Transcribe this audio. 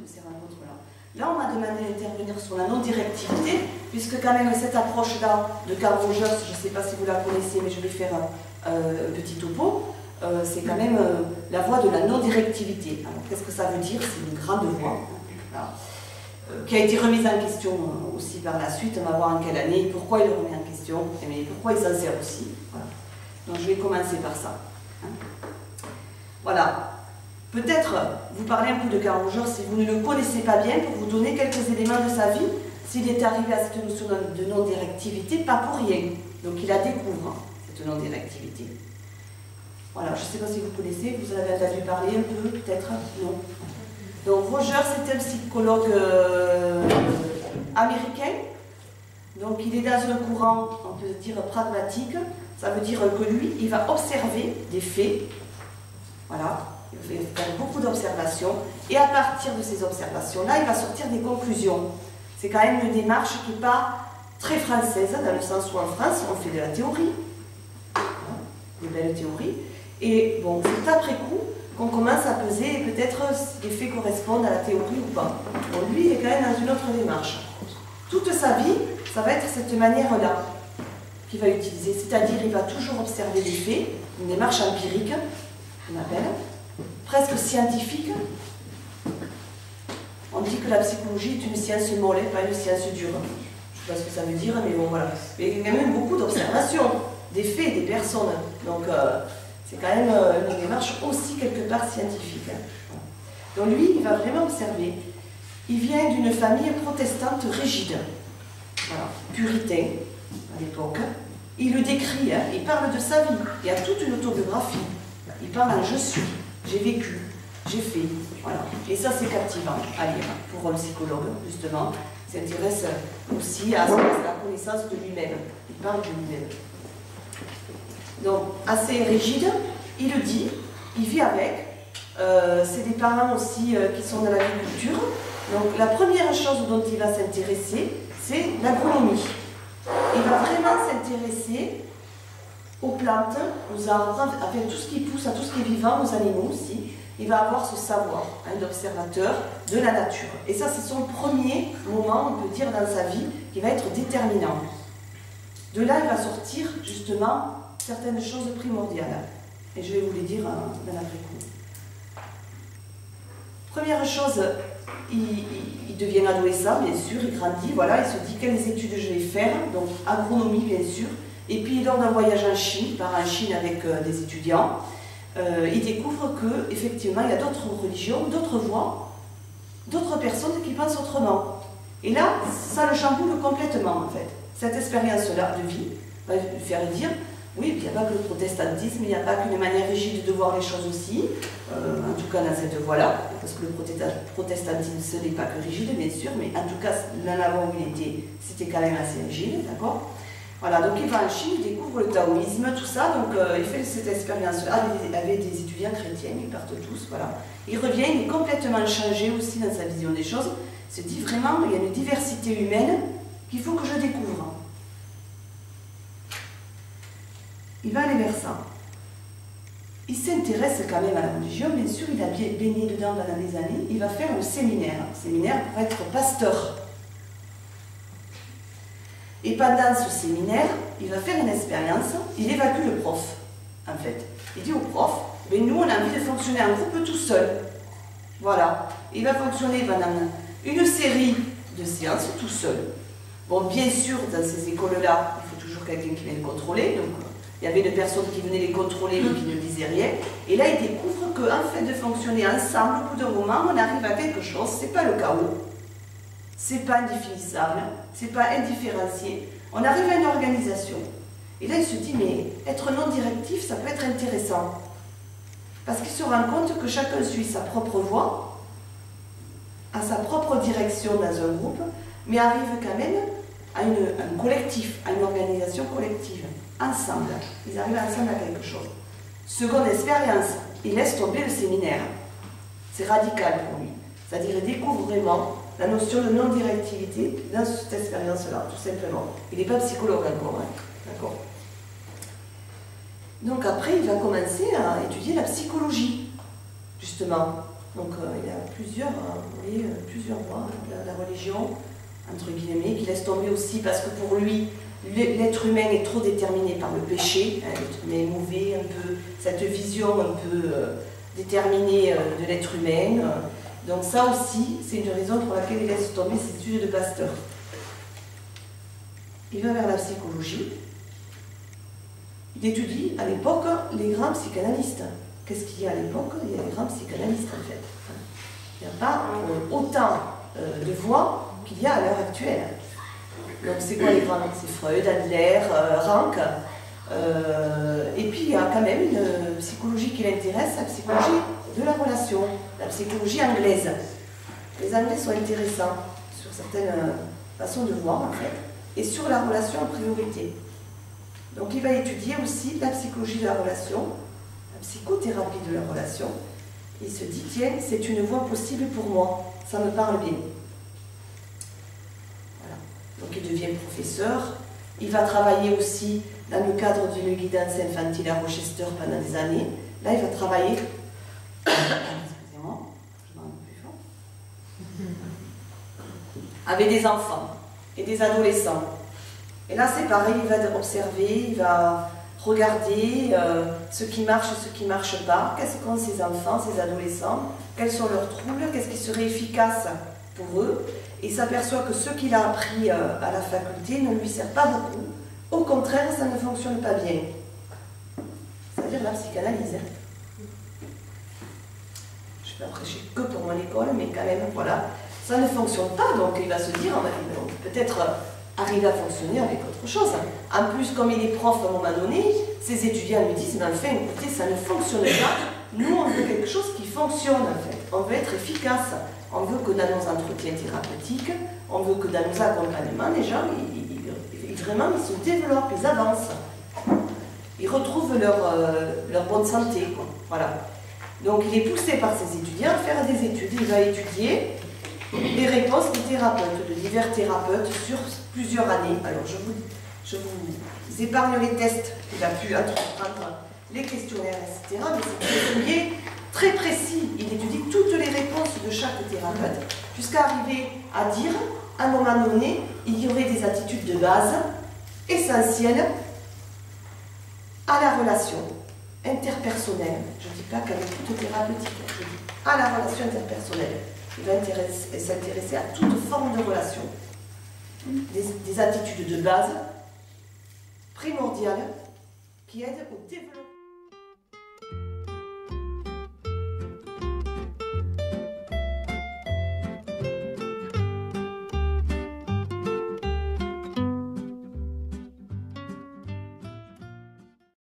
de ces rencontres-là. Là, on m'a demandé d'intervenir sur la non-directivité, puisque quand même cette approche-là de Carl Rogers, je ne sais pas si vous la connaissez, mais je vais faire un petit topo, c'est quand même la voie de la non-directivité. Alors, qu'est-ce que ça veut dire? C'est une grande voie, voilà, qui a été remise en question aussi par la suite. On va voir en quelle année, pourquoi il le remet en question, mais pourquoi il s'en sert aussi. Voilà. Donc, je vais commencer par ça. Voilà. Peut-être vous parlez un peu de Carl Rogers si vous ne le connaissez pas bien, pour vous donner quelques éléments de sa vie, s'il est arrivé à cette notion de non-directivité, pas pour rien. Donc il la découvre, cette non-directivité. Voilà, je ne sais pas si vous connaissez, vous en avez entendu parler un peu, peut-être? Non. Donc Rogers était un psychologue américain. Donc il est dans un courant, on peut dire, pragmatique. Ça veut dire que lui, il va observer des faits. Voilà. Il va faire beaucoup d'observations, et à partir de ces observations-là, il va sortir des conclusions. C'est quand même une démarche qui n'est pas très française, dans le sens où en France, on fait de la théorie, des belles théories, et bon, c'est après coup qu'on commence à peser, et peut-être les faits correspondent à la théorie ou pas. Bon, lui, il est quand même dans une autre démarche. Toute sa vie, ça va être cette manière-là qu'il va utiliser, c'est-à-dire il va toujours observer les faits, une démarche empirique, on appelle, presque scientifique. On dit que la psychologie est une science molle, pas une science dure. Je ne sais pas ce que ça veut dire, mais bon voilà. Mais il y a quand même beaucoup d'observations, des faits, des personnes. Donc c'est quand même une démarche aussi quelque part scientifique. Donc lui, il va vraiment observer. Il vient d'une famille protestante rigide, voilà, puritain à l'époque. Il le décrit, hein, il parle de sa vie. Il y a toute une autobiographie. Il parle en je suis. J'ai vécu, j'ai fait, voilà. Et ça, c'est captivant à lire pour un psychologue, justement. Il s'intéresse aussi à la connaissance de lui-même. Il parle de lui-même. Donc, assez rigide, il le dit, il vit avec. C'est des parents aussi qui sont dans l'agriculture. Donc, la première chose dont il va s'intéresser, c'est l'agronomie. Il va vraiment s'intéresser aux plantes, aux arbres, enfin tout ce qui pousse, à tout ce qui est vivant, aux animaux aussi. Il va avoir ce savoir d'observateur de la nature. Et ça, c'est son premier moment, on peut dire, dans sa vie, qui va être déterminant. De là, il va sortir, justement, certaines choses primordiales. Et je vais vous les dire dans l'après-coup. Première chose, il devient adolescent, bien sûr, il grandit, voilà, il se dit quelles études je vais faire, donc agronomie, bien sûr. Et puis, lors d'un voyage en Chine, il part en Chine avec des étudiants, il découvre qu'effectivement, il y a d'autres religions, d'autres voies, d'autres personnes qui pensent autrement. Et là, ça le chamboule complètement, en fait. Cette expérience-là de vie va lui faire dire, oui, il n'y a pas que le protestantisme, il n'y a pas qu'une manière rigide de voir les choses aussi, en tout cas dans cette voie-là, parce que le protestantisme, ce n'est pas que rigide, bien sûr, mais en tout cas, là-bas où il était, c'était quand même assez rigide, d'accord ? Voilà, donc il va en Chine, il découvre le taoïsme, tout ça, donc il fait cette expérience-là avec des étudiants chrétiens, ils partent tous, voilà. Il revient, il est complètement changé aussi dans sa vision des choses, il se dit vraiment, il y a une diversité humaine qu'il faut que je découvre. Il va aller vers ça. Il s'intéresse quand même à la religion, bien sûr, il a baigné dedans pendant des années, il va faire un séminaire pour être pasteur. Et pendant ce séminaire, il va faire une expérience, il évacue le prof, en fait. Il dit au prof, mais nous on a envie de fonctionner en groupe tout seul. Voilà. Il va fonctionner pendant une série de séances tout seul. Bon, bien sûr, dans ces écoles-là, il faut toujours quelqu'un qui vienne contrôler, donc il y avait des personnes qui venaient les contrôler mais qui ne disaient rien. Et là, il découvre qu'en fait de fonctionner ensemble, au bout d'un moment, on arrive à quelque chose, c'est pas le chaos. C'est pas indéfinissable, c'est pas indifférencié. On arrive à une organisation. Et là, il se dit, mais être non directif, ça peut être intéressant. Parce qu'il se rend compte que chacun suit sa propre voie, à sa propre direction dans un groupe, mais arrive quand même à un collectif, à une organisation collective. Ensemble. Ils arrivent ensemble à quelque chose. Seconde expérience, il laisse tomber le séminaire. C'est radical pour lui. C'est-à-dire, il découvre vraiment la notion de non-directivité dans cette expérience-là, tout simplement. Il n'est pas psychologue encore, hein. D'accord. Donc après, il va commencer à étudier la psychologie, justement. Donc il y a plusieurs, plusieurs voies, la religion, entre guillemets, qui laisse tomber aussi parce que pour lui, l'être humain est trop déterminé par le péché, hein, l'être humain est mauvais, un peu, cette vision un peu déterminée de l'être humain. Donc ça aussi, c'est une raison pour laquelle il laisse tomber ses études de pasteur. Il va vers la psychologie. Il étudie à l'époque les grands psychanalystes. Qu'est-ce qu'il y a à l'époque? Il y a les grands psychanalystes en fait. Il n'y a pas autant de voix qu'il y a à l'heure actuelle. Donc c'est quoi les grands? C'est Freud, Adler, Rank. Et puis il y a quand même une psychologie qui l'intéresse, la psychologie de la relation, la psychologie anglaise. Les Anglais sont intéressants sur certaines façons de voir en fait, et sur la relation en priorité. Donc il va étudier aussi la psychologie de la relation, la psychothérapie de la relation. Il se dit, tiens, c'est une voie possible pour moi, ça me parle bien. Voilà. Donc il devient professeur. Il va travailler aussi dans le cadre d'une guidance infantile à Rochester pendant des années. Là, il va travailler... Excusez-moi, je m'en plus fort. Avec des enfants et des adolescents. Et là, c'est pareil, il va observer, il va regarder ce qui marche et ce qui ne marche pas, qu'est-ce qu'ont ces enfants, ces adolescents, quels sont leurs troubles, qu'est-ce qui serait efficace pour eux. Et il s'aperçoit que ce qu'il a appris à la faculté ne lui sert pas beaucoup. Au contraire, ça ne fonctionne pas bien. C'est-à-dire la psychanalyse. Je ne peux prêcher que pour mon école, mais quand même, voilà. Ça ne fonctionne pas, donc il va se dire, on peut peut-être arriver à fonctionner avec autre chose. En plus, comme il est prof à un moment donné, ses étudiants lui disent, mais enfin, écoutez, ça ne fonctionne pas. Nous, on veut quelque chose qui fonctionne, en fait. On veut être efficace. On veut que dans nos entretiens thérapeutiques, on veut que dans nos accompagnements, les gens, vraiment, ils se développent, ils avancent. Ils retrouvent leur bonne santé, quoi. Voilà. Donc, il est poussé par ses étudiants à faire des études. Il va étudier les réponses des thérapeutes, de divers thérapeutes, sur plusieurs années. Alors, je vous épargne les tests qu'il a pu entreprendre, les questionnaires, etc. Mais c'est très précis. Il étudie toutes les réponses de chaque thérapeute, jusqu'à arriver à dire, à un moment donné, il y aurait des attitudes de base essentielles à la relation interpersonnelle. Je ne dis pas qu'avec toute thérapeutique, je dis à la relation interpersonnelle. Il va s'intéresser à toute forme de relation. Des attitudes de base primordiales qui aident au développement.